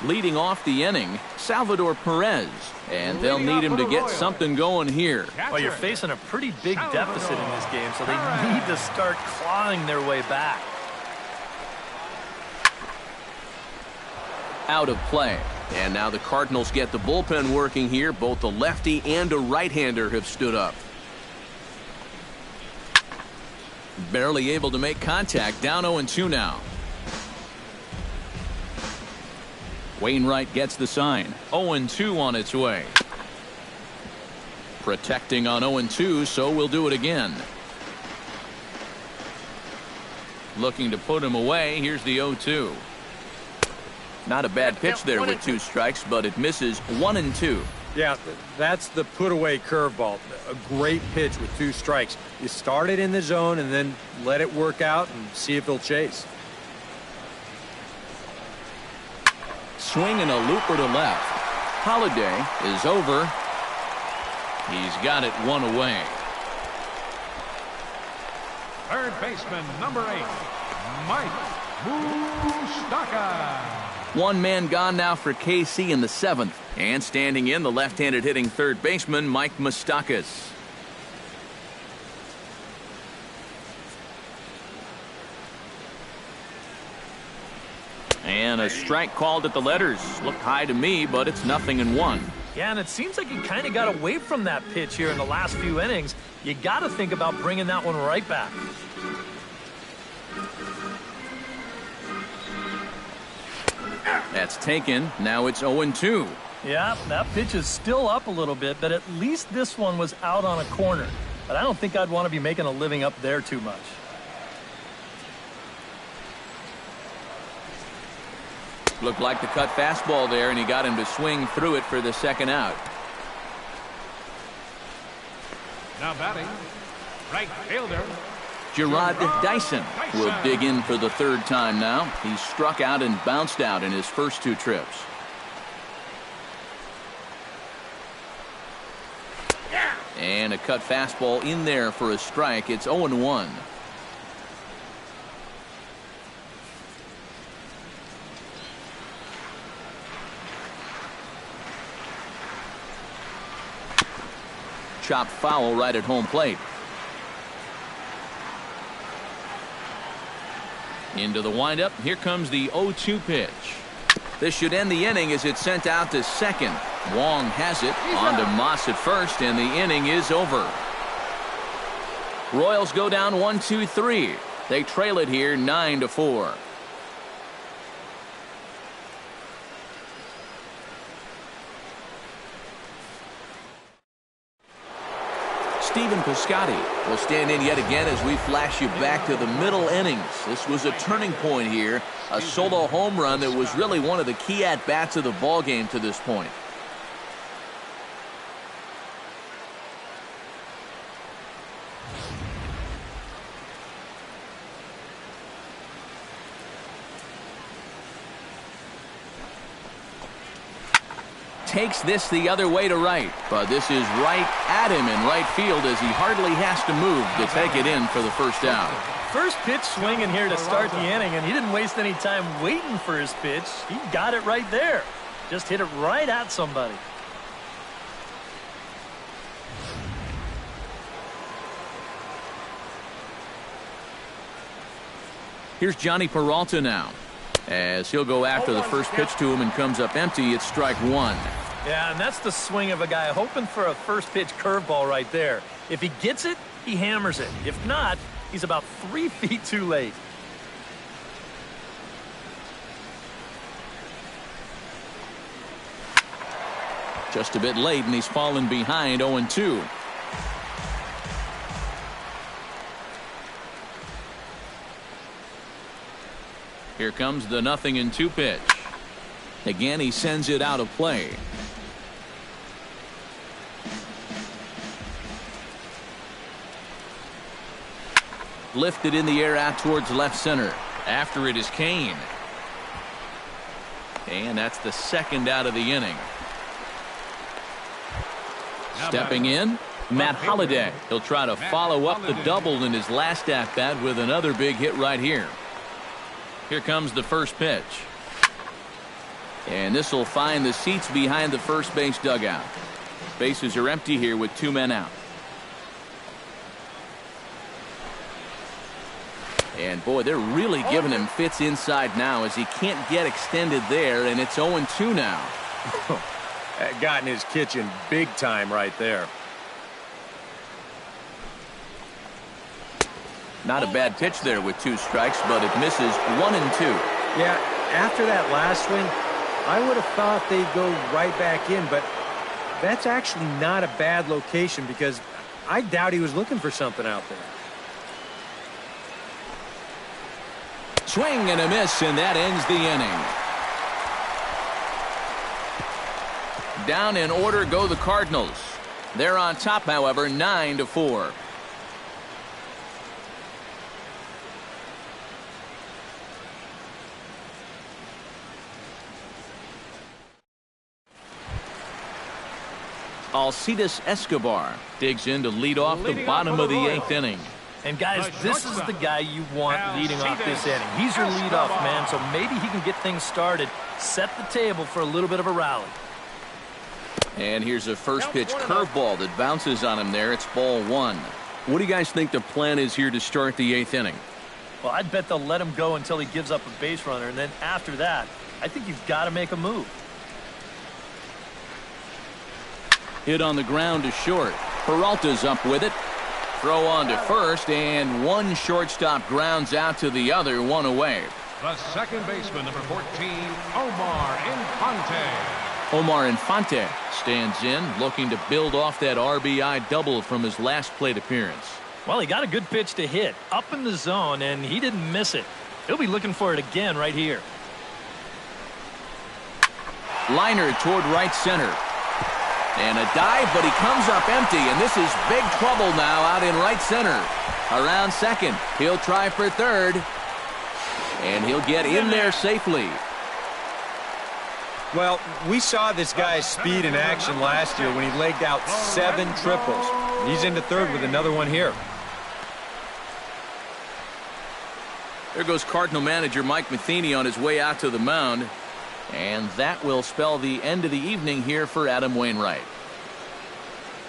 Leading off the inning, Salvador Perez, and they'll need him to get something going here. Well, you're facing a pretty big deficit in this game, so they need to start clawing their way back. Out of play. And now the Cardinals get the bullpen working here. Both the lefty and a right-hander have stood up. Barely able to make contact. Down 0-2 now. Wainwright gets the sign. 0-2 on its way. Protecting on 0-2, so we'll do it again. Looking to put him away. Here's the 0-2. Not a bad pitch there with 2 strikes, but it misses. 1-2. Yeah, that's the put-away curveball. A great pitch with 2 strikes. You start it in the zone and then let it work out and see if he'll chase. Swing and a looper to left. Holiday is over. He's got it 1 away. Third baseman, number 8, Mike Moustakas. 1 man gone now for KC in the 7th. And standing in, the left-handed hitting third baseman, Mike Moustakas. And a strike called at the letters. Looked high to me, but it's 0-1. Yeah, and it seems like he kind of got away from that pitch here in the last few innings. You got to think about bringing that one right back. That's taken. Now it's 0-2. Yeah, that pitch is still up a little bit, but at least this one was out on a corner. But I don't think I'd want to be making a living up there too much. Looked like the cut fastball there, and he got him to swing through it for the second out. Now batting, right fielder, Gerard Dyson will dig in for the 3rd time now. He struck out and bounced out in his first 2 trips. And a cut fastball in there for a strike. It's 0-1. Chopped foul right at home plate. Into the windup. Here comes the 0-2 pitch. This should end the inning as it's sent out to second. Wong has it. On to Moss at first, and the inning is over. Royals go down 1-2-3. They trail it here 9-4. Stephen Piscotty will stand in yet again as we flash you back to the middle innings. This was a turning point here. A solo home run that was really one of the key at-bats of the ballgame to this point. Takes this the other way to right, but this is right at him in right field as he hardly has to move to take it in for the first out. First pitch swinging here to start the inning, and he didn't waste any time waiting for his pitch. He got it right there. Just hit it right at somebody. Here's Johnny Peralta now, as he'll go after the first pitch to him and comes up empty. It's strike 1. Yeah, and that's the swing of a guy hoping for a first pitch curveball right there. If he gets it, he hammers it. If not, he's about 3 feet too late. Just a bit late, and he's fallen behind 0-2. Here comes the 0-2 pitch. Again, he sends it out of play. Lifted in the air out towards left center. After it is Kane. And that's the second out of the inning. Stepping in, Matt Holliday. He'll try to follow up the double in his last at-bat with another big hit right here. Here comes the first pitch. And this will find the seats behind the first base dugout. Bases are empty here with 2 men out. And, boy, they're really giving him fits inside now as he can't get extended there, and it's 0-2 now. Got in his kitchen big time right there. Not a bad pitch there with 2 strikes, but it misses 1-2. Yeah, after that last swing, I would have thought they'd go right back in, but that's actually not a bad location because I doubt he was looking for something out there. Swing and a miss, and that ends the inning. Down in order go the Cardinals. They're on top, however, 9-4. Alcides Escobar digs in to lead off the bottom of the 8th inning. And, guys, this is the guy you want leading off this inning. He's your leadoff man, so maybe he can get things started, set the table for a little bit of a rally. And here's a first pitch curveball that bounces on him there. It's ball 1. What do you guys think the plan is here to start the 8th inning? Well, I'd bet they'll let him go until he gives up a base runner, and then after that, I think you've got to make a move. Hit on the ground to short. Peralta's up with it. Throw on to first, and one shortstop grounds out to the other, 1 away. The second baseman, number 14, Omar Infante. Omar Infante stands in, looking to build off that RBI double from his last plate appearance. Well, he got a good pitch to hit up in the zone, and he didn't miss it. He'll be looking for it again right here. Liner toward right center. And a dive, but he comes up empty, and this is big trouble now out in right center. Around second, he'll try for third, and he'll get in there safely. Well, we saw this guy's speed in action last year when he legged out 7 triples. He's into third with another one here. There goes Cardinal manager Mike Matheny on his way out to the mound. And that will spell the end of the evening here for Adam Wainwright.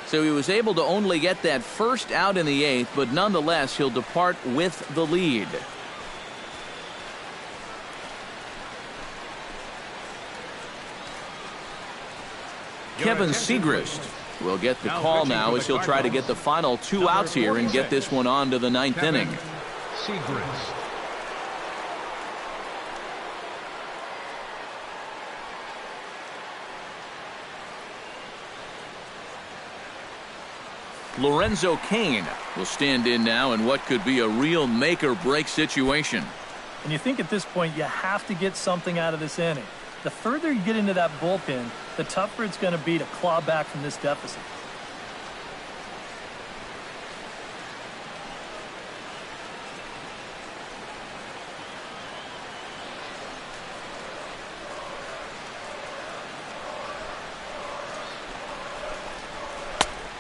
So he was able to only get that first out in the 8th, but nonetheless he'll depart with the lead. Kevin Segrist will get the call now as he'll try to get the final 2 outs here and get this one on to the 9th inning. Segrist. Lorenzo Cain will stand in now in what could be a real make-or-break situation. And you think at this point you have to get something out of this inning. The further you get into that bullpen, the tougher it's going to be to claw back from this deficit.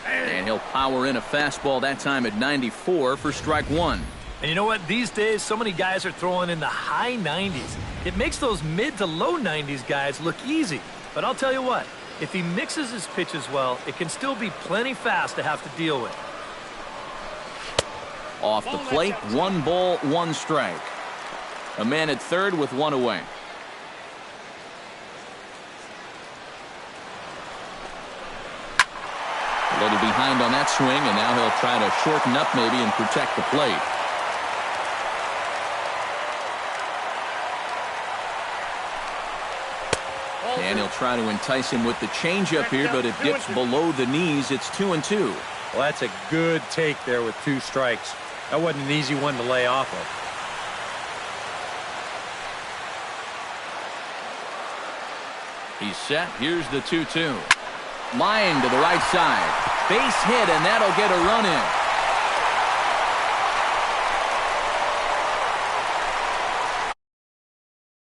And he'll power in a fastball that time at 94 for strike 1. And you know what? These days, so many guys are throwing in the high 90s. It makes those mid to low 90s guys look easy. But I'll tell you what, if he mixes his pitches well, it can still be plenty fast to have to deal with. Off the plate, 1 ball, 1 strike. A man at third with 1 away. A little behind on that swing, and now he'll try to shorten up maybe and protect the plate. And he'll try to entice him with the changeup here, but it dips below the knees. It's 2-2. Well, that's a good take there with 2 strikes. That wasn't an easy one to lay off of. He's set. Here's the 2-2. Line to the right side. Base hit, and that'll get a run in.